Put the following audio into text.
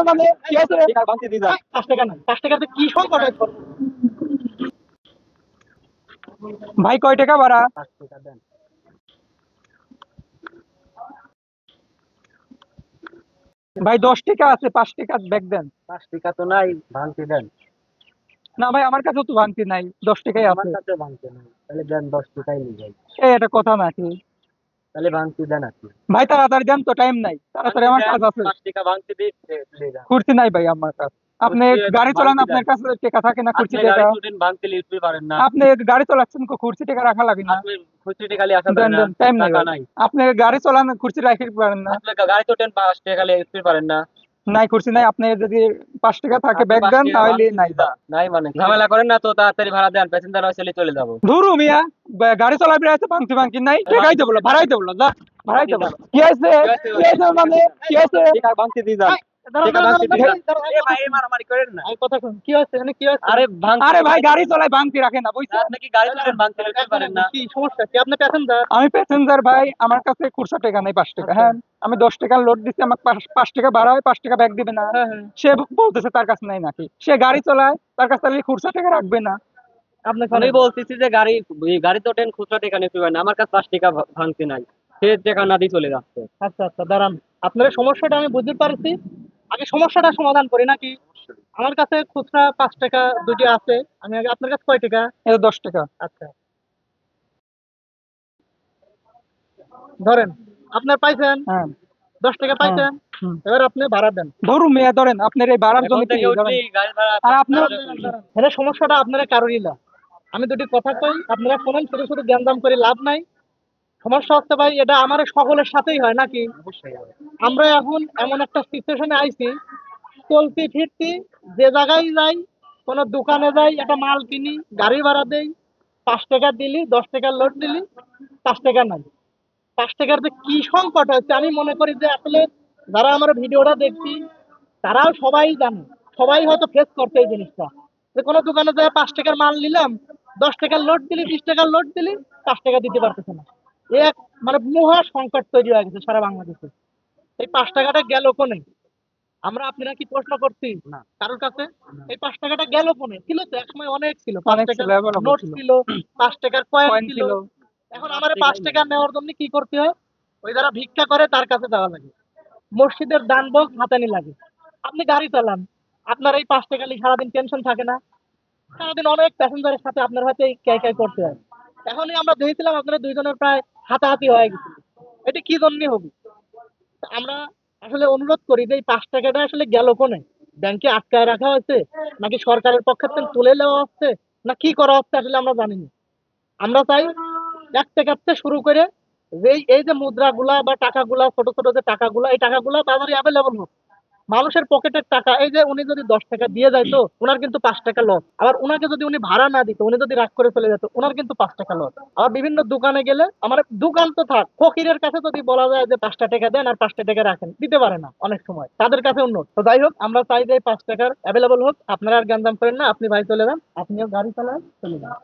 মানে কি আছে ভাঙতে দিয়ে যান 5 টাকা না 5 টাকাতে কি সংকট হয় ভাই কয় টাকা ভাড়া 5 টাকা দেন ভাই 10 টাকা আছে 5 টাকা ব্যাগ দেন 5 টাকা তো নাই ভাঙতে দেন না ভাই আমার কাছেও তো ভাঙতি নাই 10 টাকাই আছে আমার কাছে ভাঙতি নাই তাহলে দেন 10 টাকাই নিয়ে যাই এটা কথা নাকি তাহলে ভাঙতি দেন আপনি ভাই তাড়াতাড়ি দেন তো টাইম নাই তাড়াতাড়ি আমার কাজ আছে 5 টাকা ভাঙতি দিয়ে যান কুর্সি নাই ভাই আমার কাছে আপনি গাড়ি চালান আপনার কাছে টাকা থাকে না কুর্সি টাকা আপনি ভাঙতে লিখতে পারেন না আপনি গাড়ি চালাচ্ছেন কুর্সি টাকা রাখা লাগে না আপনি কুর্সি টাকা লিয়ে আসা দেন না টাইম নাই আপনি গাড়ি চালান কুর্সি রাখতে পারেন না আপনি গাড়ি তো দেন 5 টাকা লিয়ে আসতে পারেন না নাই কুর্সি নাই আপনি যদি 5 টাকা থাকে ব্যাগ দেন তাহলে নাই নাই মানে ঝামেলা করেন না তো তাড়াতাড়ি ভাড়া দেন প্যাসেঞ্জার হইলে চলে যাব ধুরু মিয়া গাড়ি চালাবি আছে ভাঙতি ভাঙতি নাই টাকাই দেব না ভাড়াই দেব না যা ভাড়াই দেব কি আছে মানে কি আছে টাকা ভাঙতি দি যান আরে ভাই গাড়ি চালায় ভাঙতি রাখে না বুঝছেন আপনি কি গাড়ি চালান ভাঙতি রাখতে পারেন না কি সমস্যা কি আপনি প্যাসেঞ্জার আমি প্যাসেঞ্জার ভাই আমার কাছে খুচরা টাকা নাই 5 টাকা হ্যাঁ আমি 10 টাকা লোড দিছি আমাকে 5 টাকা ভাড়া হয় 5 টাকা ব্যাগ দিবে না সে বলতেছে তার কাছে নাই নাকি সে গাড়ি চালায় তার কাছে তাহলে খুচরা টাকা রাখবে না আমি বলতেছি যে গাড়ি তো ট্রেন খুচরা টাকা নিতে পারে না আমার কাছে 5 টাকা ভাঙতি নাই সে টাকা না দিয়ে চলে যাচ্ছে আচ্ছা আচ্ছা দাঁড়ান আপনার সমস্যাটা আমি বুঝতে পারছি আগে সমস্যাটা সমাধান করি নাকি আমার কাছে খুচরা 5 টাকা দুটি আছে আমি আগে আপনার কাছে কয় টাকা এটা 10 টাকা আচ্ছা ধরেন আপনার পাইছেন হ্যাঁ 10 টাকা পাইছেন এবার আপনি ভাড়া দেন ধরুন মেয়া ধরেন আপনার এই ভাড়ার জন্য কি গাড়ি ভাড়া আর আপনার এর সমস্যাটা আপনারা কারোরই না আমি দুটি কথা কই আপনারা শুনেন শুধু শুধু জ্ঞানদাম করে লাভ নাই সমস্যা হচ্ছে ভাই এটা আমার সকলের সাথেই হয় নাকি আমরা এখন এমন একটা সিচুয়েশনে আইছি চলতি ফিরতি যে জায়গায় যাই কোনো দোকানে যাই একটা মাল কিনি গাড়ি ভাড়া দেই 5 টাকা দিলি 10 টাকার লোড দিলি 5 টাকা নাই 5 টাকার যে কি সংকট হচ্ছে আমি মনে করি যে আসলে যারা আমার ভিডিওটা দেখছি তারাও সবাই জানে সবাই হয়তো ফেস করতে এই জিনিসটা যে কোনো দোকানে যায় 5 টাকার মাল নিলাম 10 টাকার লোড দিলি 20 টাকার লোড দিলি 5 টাকা দিতে পারতেছে না এক মানে মহা সংকট তৈরি হয়ে গেছে সারা বাংলাদেশে এই 5 টাকাটা গেল কোনে আমরা আপনারা কি প্রশ্ন করছি না কারোর কাছে এই 5 টাকাটা গেল কোনে ছিল তো একসময় অনেক ছিল 5 টাকার নোট ছিল 5 টাকার কয়েন ছিল এখন আমারে 5 টাকা নেওয়ার জন্য কি করতে হয় ওই যারা ভিক্ষা করে তার কাছে যাওয়া লাগে মসজিদের দান বক্স হাতানি লাগে আপনি গাড়ি চালান আপনার এই 5 টাকা নিয়ে সারাদিন টেনশন থাকে না সারাদিন অনেক প্যাসেঞ্জারের সাথে আপনার হয়তো ক্যাই ক্যাই করতে হয় এখনই আমরা দেখছিলাম আপনারা দুইজনের প্রায় হাতাহাতি হয়ে গেছিল এটা কি জন্য হবে আমরা আসলে অনুরোধ করি যে এই 5 টাকাটা আসলে গেল কোনে ব্যাংকে আটকায় রাখা হয়েছে নাকি সরকারের পক্ষ থেকে তুলে নেওয়া হচ্ছে না কি করা হচ্ছে আসলে আমরা জানি না আমরা চাই 1 টাকা থেকে শুরু করে এই যে মুদ্রাগুলা বা টাকাগুলা ছোট ছোট যে টাকাগুলা এই টাকাগুলা বাজারে অ্যাভেলেবল হোক মানুষের পকেটের টাকা এই যে উনি যদি 10 টাকা দিয়ে যাইতো ওনার কিন্তু 5 টাকা লস আবার উনাকে যদি উনি ভাড়া না দিত উনি যদি রাগ করে চলে যেত ওনার কিন্তু 5 টাকা লস আবার বিভিন্ন দোকানে গেলে আমার দোকান তো থাক ফকিরের কাছে যদি বলা যায় যে 5 টাকা দেন আর 5 টাকা রাখেন দিতে পারে না অনেক সময় তাদের কাছে উন্নত তো যাই হোক আমরা চাই যে 5 টাকার অ্যাভেলেবল হোক আপনারা আর জ্ঞানদাম করেন না আপনি ভাই চলে যান আপনিও গাড়ি চালান চলে যান